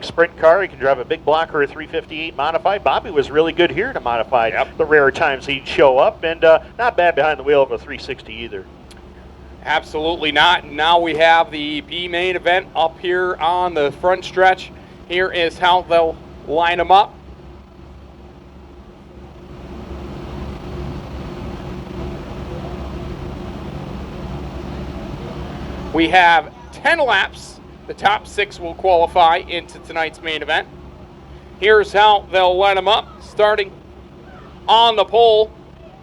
sprint car. He can drive a big block or a 358 modified. Bobby was really good here in a modified. The rare times he'd show up, and not bad behind the wheel of a 360 either. Absolutely not. Now we have the B main event up here on the front stretch. Here is how they'll line them up. We have 10 laps. The top 6 will qualify into tonight's main event. Here's how they'll line them up. Starting on the pole,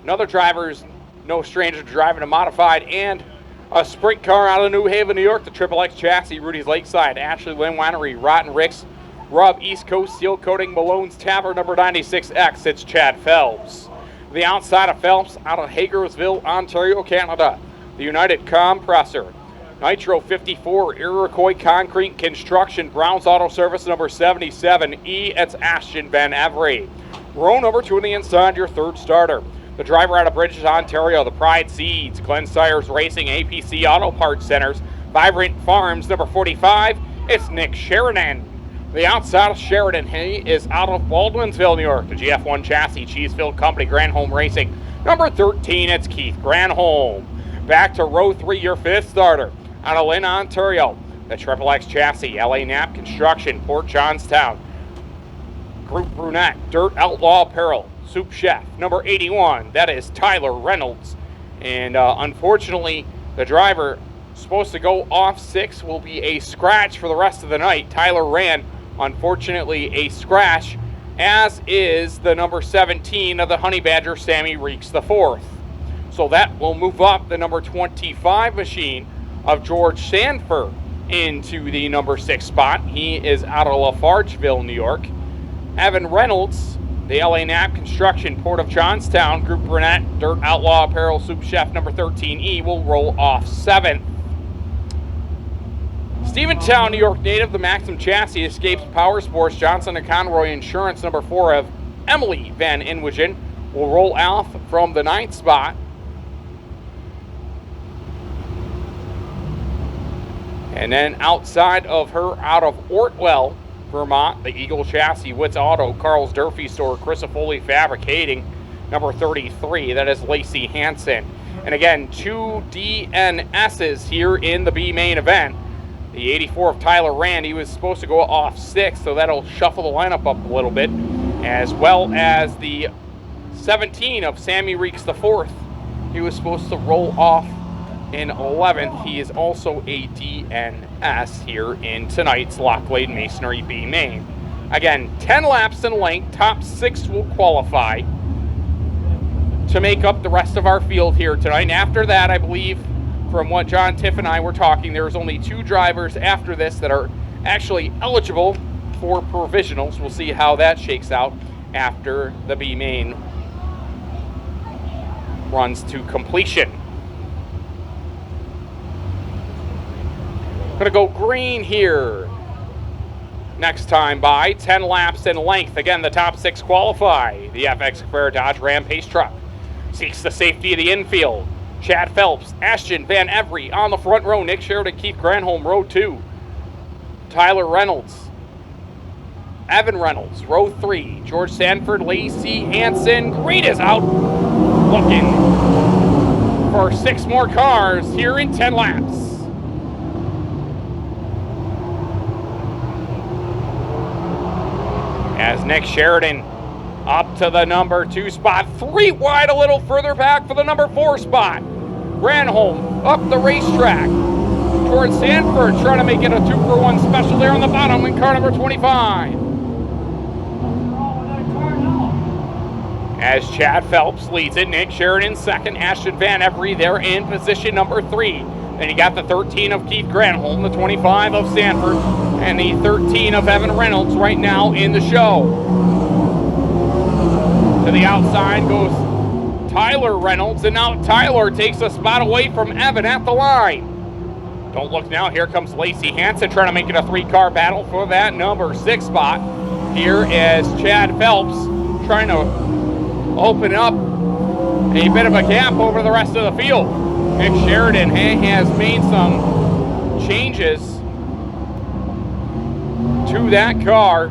another driver's no stranger to driving a modified and a sprint car out of New Haven, New York. The XXX chassis, Rudy's Lakeside, Ashton VanEvery, Rotten Ricks, Rob East Coast Steel Coating, Malone's Tavern, number 96X. It's Chad Phelps. The outside of Phelps, out of Hagersville, Ontario, Canada. The United Compressor. Nitro 54, Iroquois Concrete Construction, Brown's Auto Service, number 77E. It's Ashton VanEvery. Row number 2 on the inside, your third starter. The driver out of Bridges, Ontario, the Pride Seeds, Glenn Sires Racing, APC Auto Parts Centers, Vibrant Farms, number 45. It's Nick Sheridan. The outside of Sheridan, he is out of Baldwinsville, New York. The GF1 Chassis, Cheeseville Company, Granholm Racing, number 13. It's Keith Granholm. Back to row 3, your fifth starter. Out of Lynn, Ontario, the XXX Chassis, LA Knapp Construction, Port Johnstown, Group Brunette, Dirt Outlaw Apparel, Soup Chef, number 81. That is Tyler Reynolds. And unfortunately, the driver supposed to go off 6 will be a scratch for the rest of the night. Tyler ran, unfortunately, a scratch, as is the number 17 of the Honey Badger, Sammy Reakes IV. So that will move up the number 25 machine of George Sanford into the number 6 spot. He is out of Lafargeville, New York. Evan Reynolds, the LA Knapp Construction, Port of Johnstown, Group Brunette, Dirt Outlaw Apparel, Soup Chef, number 13E, will roll off 7th. Steventown, New York native, the Maxim Chassis, Escapes Power Sports, Johnson & Conroy Insurance, number 4 of Emily VanInwegen, will roll off from the 9th spot. And then outside of her, out of Ortwell, Vermont, the Eagle Chassis, Witz Auto, Carl's Durfee Store, Crisafoli Fabricating, number 33. That is Lacey Hanson. And again, 2 DNSs here in the B main event. The 84 of Tyler Rand, he was supposed to go off 6, so that'll shuffle the lineup up a little bit, as well as the 17 of Sammy Reakes IV. He was supposed to roll off in 11th. He is also a DNS here in tonight's Locklade Masonry B main. Again, 10 laps in length. Top 6 will qualify to make up the rest of our field here tonight. And after that, I believe, from what John Tiff and I were talking, there's only 2 drivers after this that are actually eligible for provisionals. We'll see how that shakes out after the B main runs to completion. Gonna go green here. Next time by 10 laps in length. Again, the top 6 qualify. The FX Square Dodge Ram Pace Truck seeks the safety of the infield. Chad Phelps, Ashton VanEvery on the front row. Nick Sheridan, Keith Granholm, row 2. Tyler Reynolds, Evan Reynolds, row 3. George Sanford, Lacey Hanson. Green is out. Looking for 6 more cars here in 10 laps. As Nick Sheridan up to the number 2 spot. 3 wide, a little further back for the number 4 spot. Granholm up the racetrack. George Sanford trying to make it a 2-for-1 special there on the bottom in car number 25. As Chad Phelps leads it, Nick Sheridan second, Ashton VanEvery there in position number 3. Then you got the 13 of Keith Granholm, the 25 of Sanford, and the 13 of Evan Reynolds right now in the show. To the outside goes Tyler Reynolds, and now Tyler takes a spot away from Evan at the line. Don't look now, here comes Lacey Hanson trying to make it a 3-car battle for that number 6 spot. Here is Chad Phelps trying to open up a bit of a gap over the rest of the field. Nick Sheridan has made some changes to that car.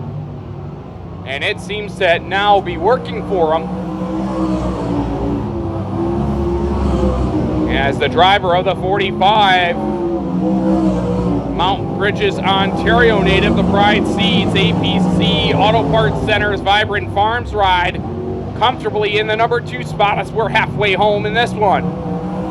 And it seems to now be working for him. As the driver of the 45, Mount Bridges, Ontario native, the Pride Seeds APC Auto Parts Center's Vibrant Farms ride, comfortably in the number 2 spot as we're halfway home in this one.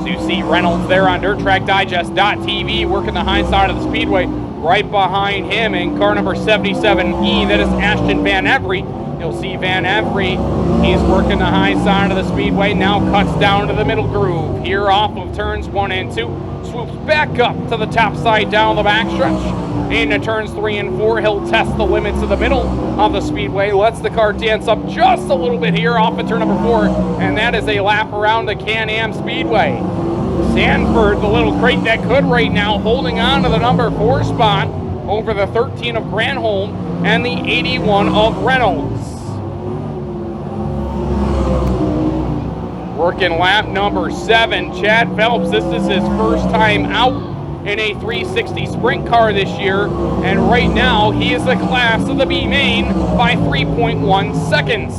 So you see Reynolds there on DirtTrackDigest.tv working the high side of the Speedway. Right behind him in car number 77E, that is Ashton VanEvery. You'll see VanEvery, he's working the high side of the Speedway, now cuts down to the middle groove. Here off of turns 1 and 2, swoops back up to the top side down the backstretch. Into turns 3 and 4, he'll test the limits of the middle of the Speedway, lets the car dance up just a little bit here off of turn number 4, and that is a lap around the Can-Am Speedway. Sanford, the little crate that could right now, holding on to the number 4 spot over the 13 of Granholm and the 81 of Reynolds. Working lap number 7, Chad Phelps. This is his first time out in a 360 sprint car this year, and right now he is the class of the B main by 3.1 seconds.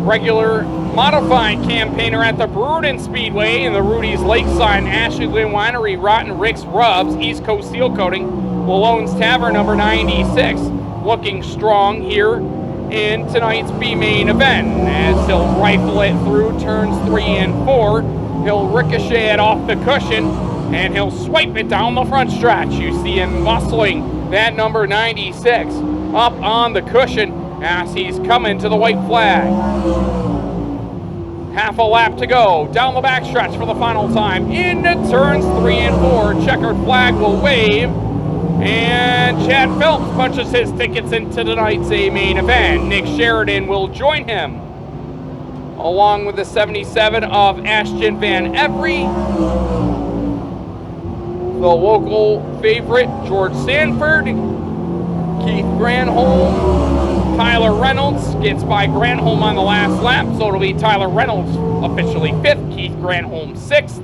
Regular modified campaigner at the Bruden Speedway in the Rudy's Lakeside Ashton VanEvery Rotten Rick's Rubs East Coast Seal Coating. Malone's Tavern number 96 looking strong here in tonight's B main event as he'll rifle it through turns 3 and 4. He'll ricochet it off the cushion and he'll swipe it down the front stretch. You see him muscling that number 96 up on the cushion as he's coming to the white flag. Half a lap to go down the backstretch for the final time into turns 3 and 4. Checkered flag will wave, and Chad Phelps punches his tickets into tonight's A main event. Nick Sheridan will join him along with the 77 of Ashton VanEvery. The local favorite, George Sanford, Keith Granholm, Tyler Reynolds gets by Granholm on the last lap, so it'll be Tyler Reynolds officially 5th, Keith Granholm 6th.